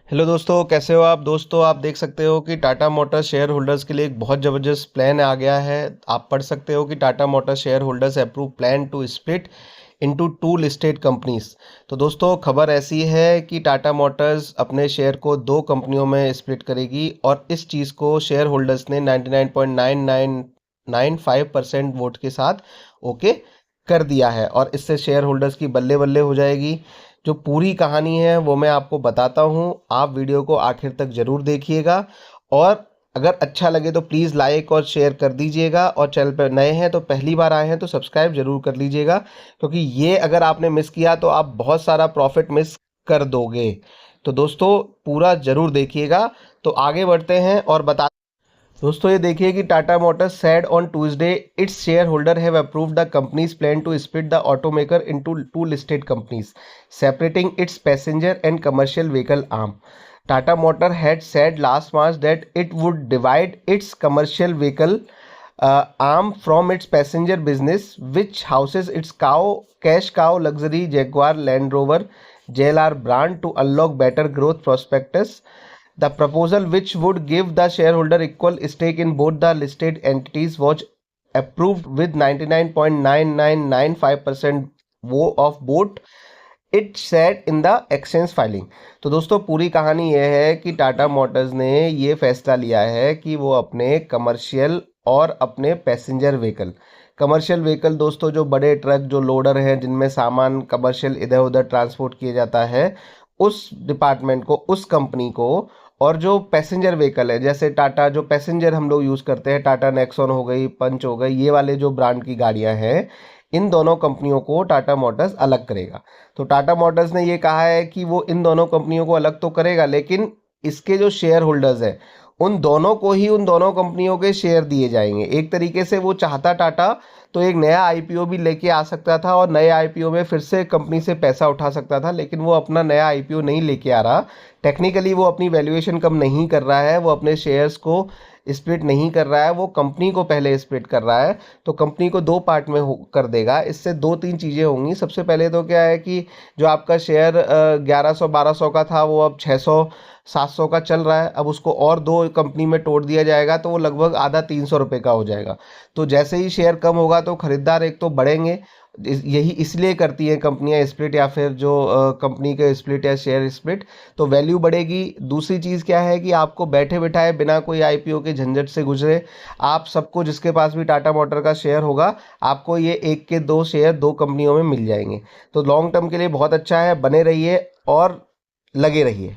Hello दोस्तों, कैसे हो आप। दोस्तों, आप देख सकते हो कि टाटा मोटर्स शेयर होल्डर्स के लिए एक बहुत ज़बरदस्त प्लान आ गया है। आप पढ़ सकते हो कि Tata Motors shareholders approve plan to split into two listed companies. तो दोस्तों, खबर ऐसी है कि टाटा मोटर्स अपने शेयर को दो कंपनियों में स्प्लिट करेगी और इस चीज़ को शेयर होल्डर्स ने 99.9995% वोट के साथ ओके कर दिया है और इससे शेयर होल्डर्स की बल्ले बल्ले हो जाएगी। जो पूरी कहानी है वो मैं आपको बताता हूँ। आप वीडियो को आखिर तक ज़रूर देखिएगा और अगर अच्छा लगे तो प्लीज़ लाइक और शेयर कर दीजिएगा, और चैनल पर नए हैं तो पहली बार आए हैं तो सब्सक्राइब जरूर कर लीजिएगा, क्योंकि ये अगर आपने मिस किया तो आप बहुत सारा प्रॉफिट मिस कर दोगे। तो दोस्तों, पूरा ज़रूर देखिएगा। तो आगे बढ़ते हैं और बता दोस्तों, ये देखिए कि Tata Motors said on Tuesday its shareholder have approved the company's plan to split the automaker into two listed companies, separating its passenger and commercial vehicle arm. Tata Motor had said last March that it would divide its commercial vehicle arm from its passenger business, which houses its cash cow luxury Jaguar Land Rover JLR brand, to unlock better growth prospectus. The proposal, which would give the shareholder equal stake in both the listed entities, was approved with 99.9995% of vote, it said in the exchange filing. तो दोस्तों, पूरी कहानी यह है कि Tata Motors ने ये फैसला लिया है कि वो अपने कमर्शियल और अपने पैसेंजर व्हीकल, कमर्शियल व्हीकल दोस्तों जो बड़े ट्रक जो लोडर हैं जिनमें सामान कमर्शियल इधर उधर ट्रांसपोर्ट किया जाता है, उस डिपार्टमेंट को, उस कंपनी को, और जो पैसेंजर व्हीकल है जैसे टाटा जो पैसेंजर हम लोग यूज़ करते हैं, टाटा नेक्सॉन हो गई, पंच हो गई, ये वाले जो ब्रांड की गाड़ियां हैं, इन दोनों कंपनियों को टाटा मोटर्स अलग करेगा। तो टाटा मोटर्स ने ये कहा है कि वो इन दोनों कंपनियों को अलग तो करेगा, लेकिन इसके जो शेयर होल्डर्स हैं उन दोनों को ही उन दोनों कंपनियों के शेयर दिए जाएंगे। एक तरीके से वो चाहता टाटा तो एक नया आईपीओ भी लेके आ सकता था और नए आईपीओ में फिर से कंपनी से पैसा उठा सकता था, लेकिन वो अपना नया आईपीओ नहीं लेके आ रहा। टेक्निकली वो अपनी वैल्यूएशन कम नहीं कर रहा है, वो अपने शेयर्स को स्प्लिट नहीं कर रहा है, वो कंपनी को पहले स्प्लिट कर रहा है। तो कंपनी को दो पार्ट में कर देगा। इससे दो तीन चीज़ें होंगी। सबसे पहले तो क्या है कि जो आपका शेयर 1100-1200 का था वो अब 600-700 का चल रहा है। अब उसको और दो कंपनी में तोड़ दिया जाएगा तो वो लगभग आधा 300 रुपये का हो जाएगा। तो जैसे ही शेयर कम होगा तो खरीदार एक तो बढ़ेंगे। यही इसलिए करती हैं कंपनियां स्प्लिट, या फिर जो कंपनी के स्प्लिट या शेयर स्प्लिट, तो वैल्यू बढ़ेगी। दूसरी चीज़ क्या है कि आपको बैठे बिठाए बिना कोई आईपीओ के झंझट से गुजरे, आप सबको, जिसके पास भी टाटा मोटर का शेयर होगा, आपको ये एक के दो शेयर दो कंपनियों में मिल जाएंगे। तो लॉन्ग टर्म के लिए बहुत अच्छा है। बने रहिए और लगे रहिए।